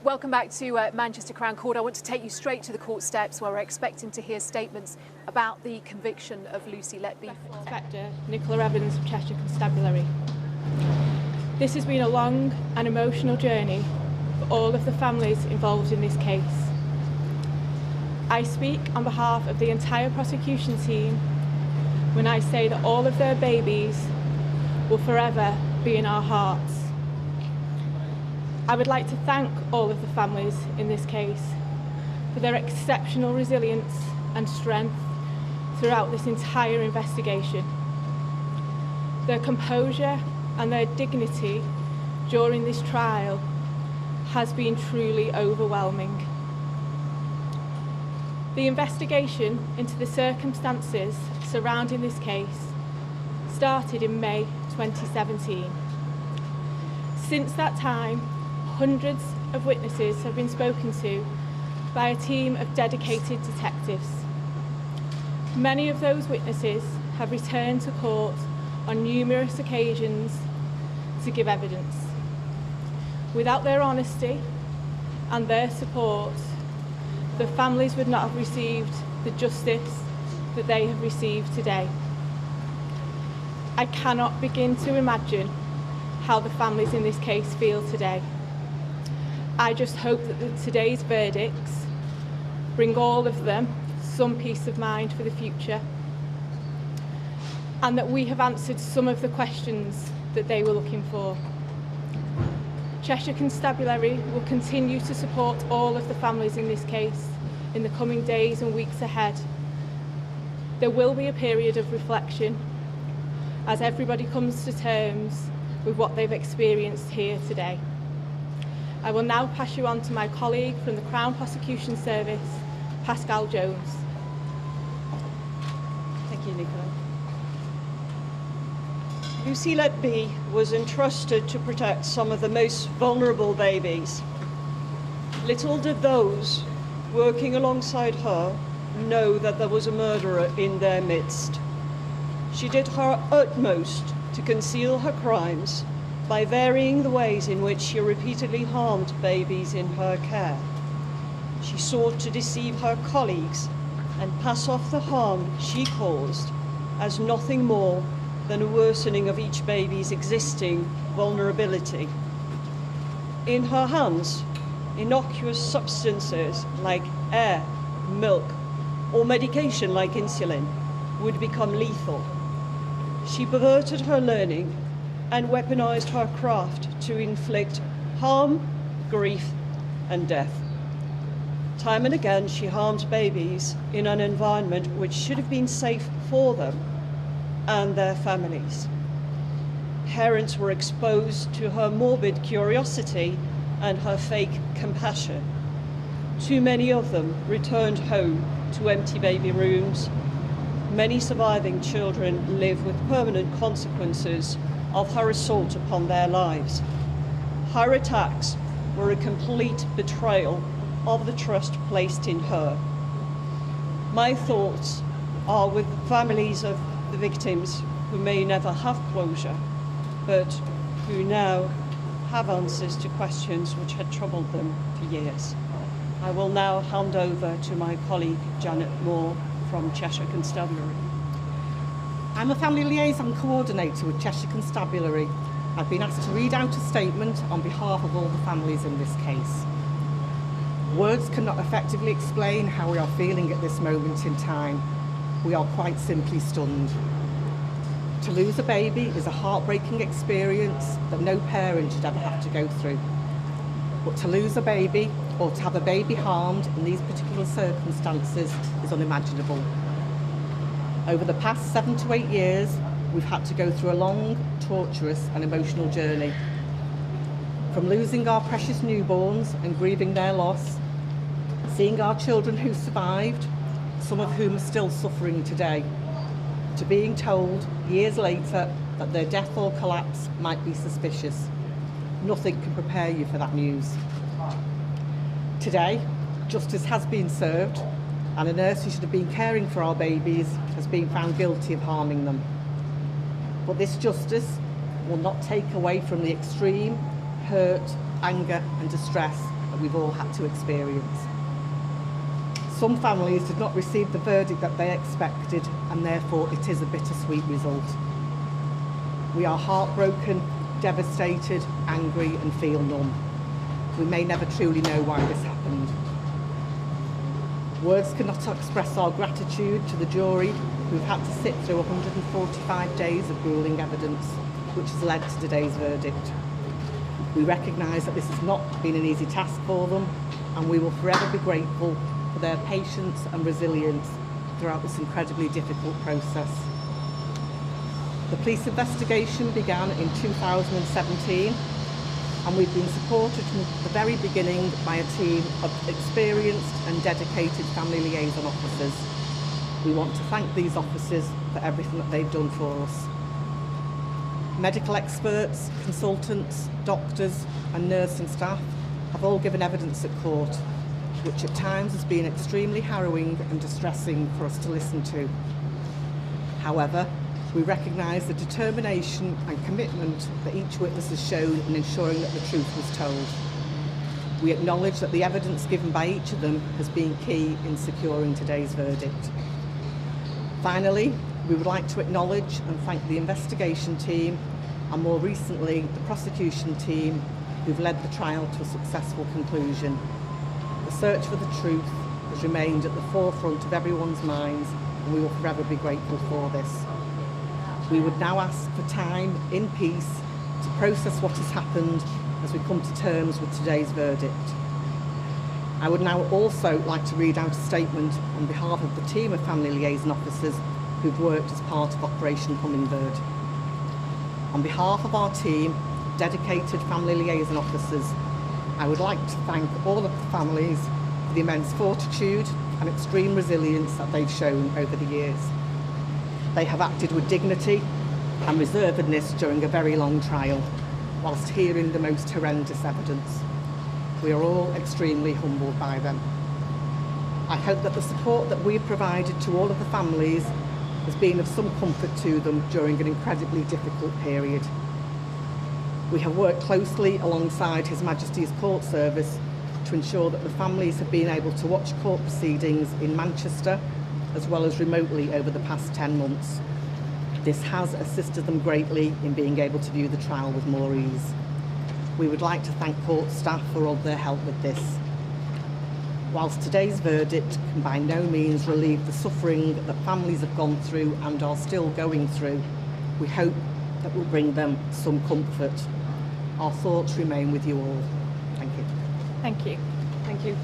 Welcome back to Manchester Crown Court. I want to take you straight to the court steps where we're expecting to hear statements about the conviction of Lucy Letby. Inspector Nicola Evans of Chester Constabulary. This has been a long and emotional journey for all of the families involved in this case. I speak on behalf of the entire prosecution team when I say that all of their babies will forever be in our hearts. I would like to thank all of the families in this case for their exceptional resilience and strength throughout this entire investigation. Their composure and their dignity during this trial has been truly overwhelming. The investigation into the circumstances surrounding this case started in May 2017. Since that time, hundreds of witnesses have been spoken to by a team of dedicated detectives. Many of those witnesses have returned to court on numerous occasions to give evidence. Without their honesty and their support, the families would not have received the justice that they have received today. I cannot begin to imagine how the families in this case feel today. I just hope that today's verdicts bring all of them some peace of mind for the future, and that we have answered some of the questions that they were looking for. Cheshire Constabulary will continue to support all of the families in this case in the coming days and weeks ahead. There will be a period of reflection as everybody comes to terms with what they've experienced here today. I will now pass you on to my colleague from the Crown Prosecution Service, Pascale Jones. Thank you, Nicola. Lucy Letby was entrusted to protect some of the most vulnerable babies. Little did those working alongside her know that there was a murderer in their midst. She did her utmost to conceal her crimes by varying the ways in which she repeatedly harmed babies in her care. She sought to deceive her colleagues and pass off the harm she caused as nothing more than a worsening of each baby's existing vulnerability. In her hands, innocuous substances like air, milk, or medication like insulin would become lethal. She perverted her learning and weaponized her craft to inflict harm, grief, and death. Time and again, she harmed babies in an environment which should have been safe for them and their families. Parents were exposed to her morbid curiosity and her fake compassion. Too many of them returned home to empty baby rooms. Many surviving children live with permanent consequences of her assault upon their lives. Her attacks were a complete betrayal of the trust placed in her. My thoughts are with the families of the victims who may never have closure, but who now have answers to questions which had troubled them for years. I will now hand over to my colleague Janet Moore from Cheshire Constabulary. I'm a Family Liaison Coordinator with Cheshire Constabulary. I've been asked to read out a statement on behalf of all the families in this case. Words cannot effectively explain how we are feeling at this moment in time. We are quite simply stunned. To lose a baby is a heartbreaking experience that no parent should ever have to go through. But to lose a baby or to have a baby harmed in these particular circumstances is unimaginable. Over the past 7 to 8 years, we've had to go through a long, torturous and emotional journey. From losing our precious newborns and grieving their loss, seeing our children who survived, some of whom are still suffering today, to being told years later that their death or collapse might be suspicious. Nothing can prepare you for that news. Today, justice has been served, and a nurse who should have been caring for our babies has been found guilty of harming them. But this justice will not take away from the extreme, hurt, anger and distress that we've all had to experience. Some families did not receive the verdict that they expected, and therefore it is a bittersweet result. We are heartbroken, devastated, angry and feel numb. We may never truly know why this happened. Words cannot express our gratitude to the jury who've had to sit through 145 days of gruelling evidence, which has led to today's verdict. We recognise that this has not been an easy task for them, and we will forever be grateful for their patience and resilience throughout this incredibly difficult process. The police investigation began in 2017, and we've been supported from the very beginning by a team of experienced and dedicated family liaison officers. We want to thank these officers for everything that they've done for us. Medical experts, consultants, doctors and nursing staff have all given evidence at court, which at times has been extremely harrowing and distressing for us to listen to. However, we recognise the determination and commitment that each witness has shown in ensuring that the truth was told. We acknowledge that the evidence given by each of them has been key in securing today's verdict. Finally, we would like to acknowledge and thank the investigation team and more recently the prosecution team who've led the trial to a successful conclusion. The search for the truth has remained at the forefront of everyone's minds, and we will forever be grateful for this. We would now ask for time in peace to process what has happened as we come to terms with today's verdict. I would now also like to read out a statement on behalf of the team of family liaison officers who've worked as part of Operation Hummingbird. On behalf of our team, dedicated family liaison officers, I would like to thank all of the families for the immense fortitude and extreme resilience that they've shown over the years. They have acted with dignity and reservedness during a very long trial, whilst hearing the most horrendous evidence. We are all extremely humbled by them. I hope that the support that we've provided to all of the families has been of some comfort to them during an incredibly difficult period. We have worked closely alongside His Majesty's Court Service to ensure that the families have been able to watch court proceedings in Manchester as well as remotely over the past 10 months. This has assisted them greatly in being able to view the trial with more ease. We would like to thank court staff for all their help with this. Whilst today's verdict can by no means relieve the suffering that families have gone through and are still going through, we hope that will bring them some comfort. Our thoughts remain with you all. Thank you. Thank you. Thank you.